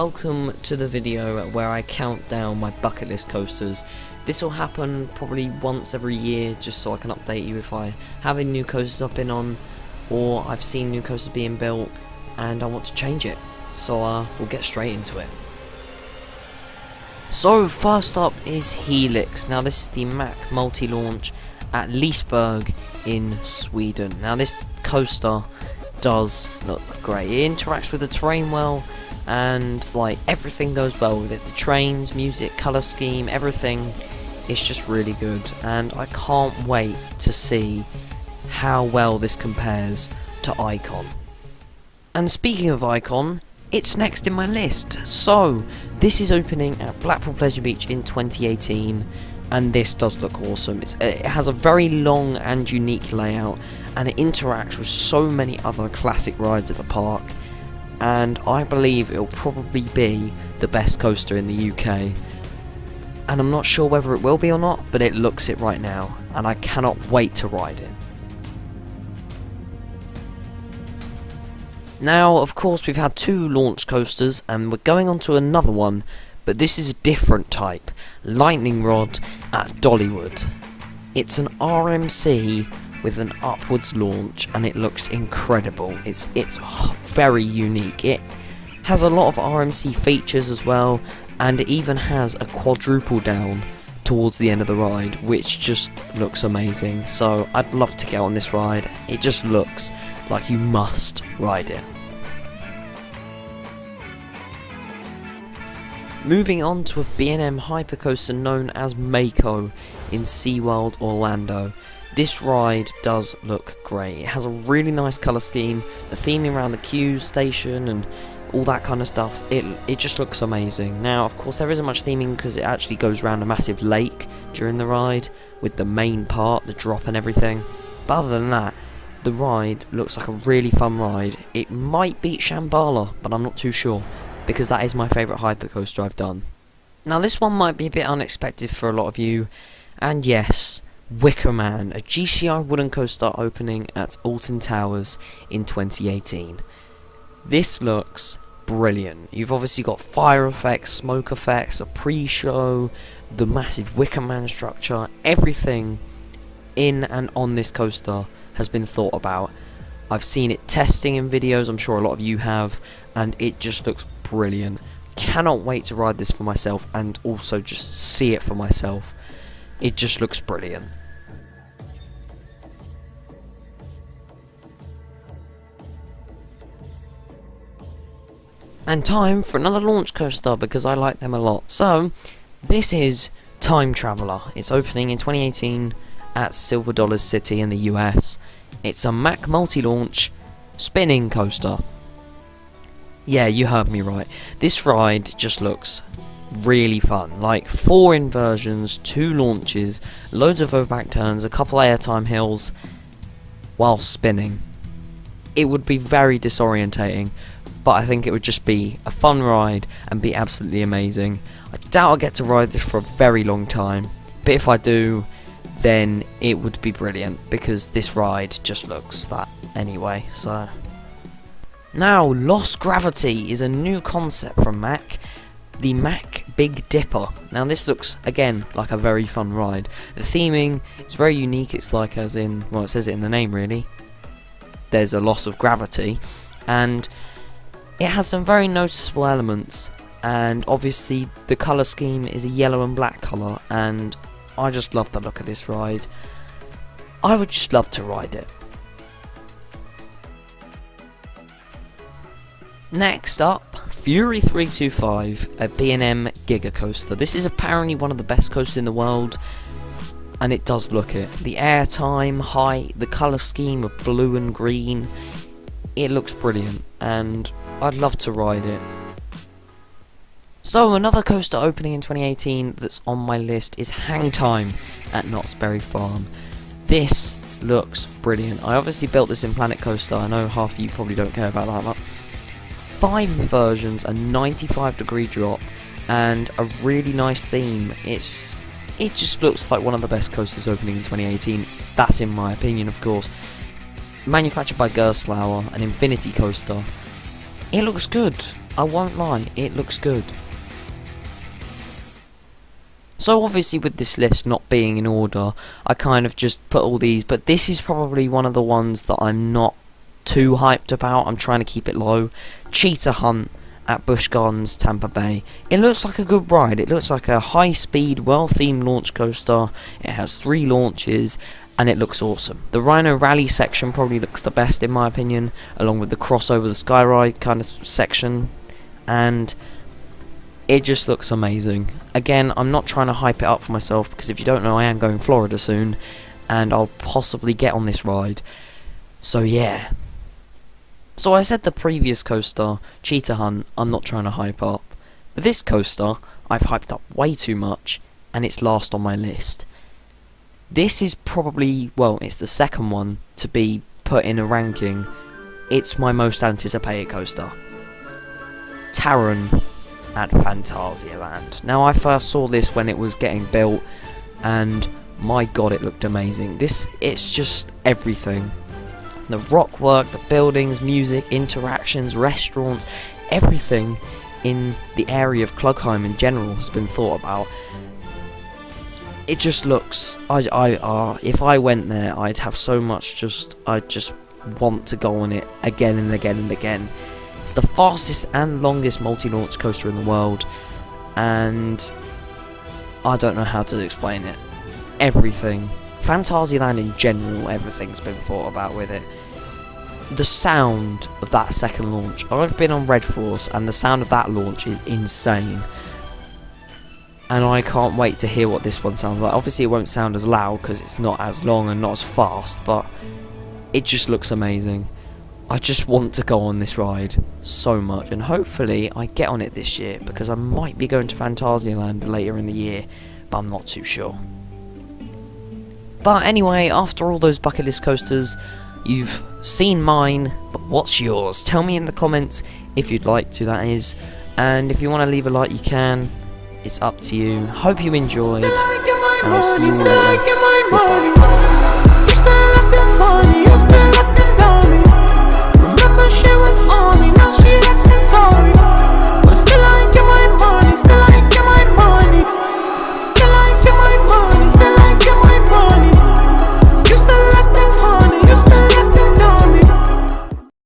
welcome to the video where I count down my bucket list coasters. This will happen probably once every year, just so I can update you if I have any new coasters I've been on, or I've seen new coasters being built and I want to change it. So we'll get straight into it. So first up is Hilux. Now this is the Mack multi-launch at Liseberg in Sweden. Now this coaster does look great. It interacts with the terrain well, and like everything goes well with it. The trains, music, colour scheme, everything is just really good, and I can't wait to see how well this compares to Icon. And speaking of Icon, it's next in my list. So this is opening at Blackpool Pleasure Beach in 2018, and this does look awesome. It has a very long and unique layout, and it interacts with so many other classic rides at the park, and I believe it'll probably be the best coaster in the UK. And I'm not sure whether it will be or not, but it looks it right now, and I cannot wait to ride it. Now, of course, we've had two launch coasters, and we're going on to another one, but this is a different type, Lightning Rod at Dollywood. It's an RMC with an upwards launch, and it looks incredible. It's very unique. It has a lot of RMC features as well, and it even has a quadruple down towards the end of the ride, which just looks amazing. So I'd love to get on this ride. It just looks like you must ride it. Moving on to a B&M hypercoaster known as Mako in Seaworld, Orlando. This ride does look great. It has a really nice colour scheme, the theming around the queue station and all that kind of stuff. It just looks amazing. Now, of course, there isn't much theming because it actually goes around a massive lake during the ride with the main part, the drop and everything. But other than that, the ride looks like a really fun ride. It might beat Shambhala, but I'm not too sure, because that is my favourite hypercoaster I've done. Now this one might be a bit unexpected for a lot of you, and yes, Wickerman, a GCI wooden coaster opening at Alton Towers in 2018. This looks brilliant. You've obviously got fire effects, smoke effects, a pre-show, the massive Wickerman structure, everything in and on this coaster has been thought about. I've seen it testing in videos, I'm sure a lot of you have, and it just looks brilliant. Cannot wait to ride this for myself and also just see it for myself. It just looks brilliant. And time for another launch coaster, because I like them a lot. So this is Time Traveler. It's opening in 2018 at Silver Dollar City in the US. It's a Mack multi-launch spinning coaster. Yeah, you heard me right. This ride just looks really fun. Like 4 inversions, 2 launches, loads of overback turns, a couple airtime hills while spinning. It would be very disorientating, but I think it would just be a fun ride and be absolutely amazing. I doubt I'll get to ride this for a very long time, but if I do, then it would be brilliant, because this ride just looks that anyway. So now, Lost Gravity is a new concept from Mack, the Mack Big Dipper. Now this looks again like a very fun ride. The theming is very unique. It's like, as in, well, it says it in the name really, there's a loss of gravity, and it has some very noticeable elements, and obviously the colour scheme is a yellow and black colour, and I just love the look of this ride. I would just love to ride it. Next up, Fury 325, a B&M Giga coaster. This is apparently one of the best coasters in the world, and it does look it. The airtime, height, the colour scheme of blue and green, it looks brilliant, and I'd love to ride it. So another coaster opening in 2018 that's on my list is Hang Time at Knott's Berry Farm. This looks brilliant. I obviously built this in Planet Coaster. I know half of you probably don't care about that, but 5 inversions, a 95-degree drop, and a really nice theme. It just looks like one of the best coasters opening in 2018. That's in my opinion, of course. Manufactured by Gerstlauer, an infinity coaster. It looks good. I won't lie, it looks good. So obviously with this list not being in order, I kind of just put all these, but this is probably one of the ones that I'm not too hyped about. I'm trying to keep it low. Cheetah Hunt at Busch Gardens, Tampa Bay. It looks like a good ride. It looks like a high-speed, well-themed launch coaster. It has 3 launches, and it looks awesome. The Rhino Rally section probably looks the best in my opinion, along with the crossover, the Skyride kind of section, and it just looks amazing. Again, I'm not trying to hype it up for myself, because if you don't know, I am going to Florida soon, and I'll possibly get on this ride. So yeah. So I said the previous coaster, Cheetah Hunt, I'm not trying to hype up. But this coaster, I've hyped up way too much, and it's last on my list. This is probably, well, it's the second one to be put in a ranking. It's my most anticipated coaster. Taron at Phantasialand. Now, I first saw this when it was getting built, and my god, it looked amazing. It's just everything. The rock work, the buildings, music, interactions, restaurants, everything in the area of Klugheim in general has been thought about. It just looks, if I went there, I'd have so much I'd just want to go on it again and again and again. It's the fastest and longest multi-launch coaster in the world, and I don't know how to explain it. Everything. Phantasialand in general, everything's been thought about with it. The sound of that second launch, I've been on Red Force, and the sound of that launch is insane. And I can't wait to hear what this one sounds like. Obviously it won't sound as loud because it's not as long and not as fast, but it just looks amazing. I just want to go on this ride so much, and hopefully I get on it this year, because I might be going to Phantasialand later in the year, but I'm not too sure. But anyway, after all those bucket list coasters, you've seen mine, but what's yours? Tell me in the comments if you'd like to, that is. And if you want to leave a like, you can. It's up to you. Hope you enjoyed, and I'll see you later. Goodbye.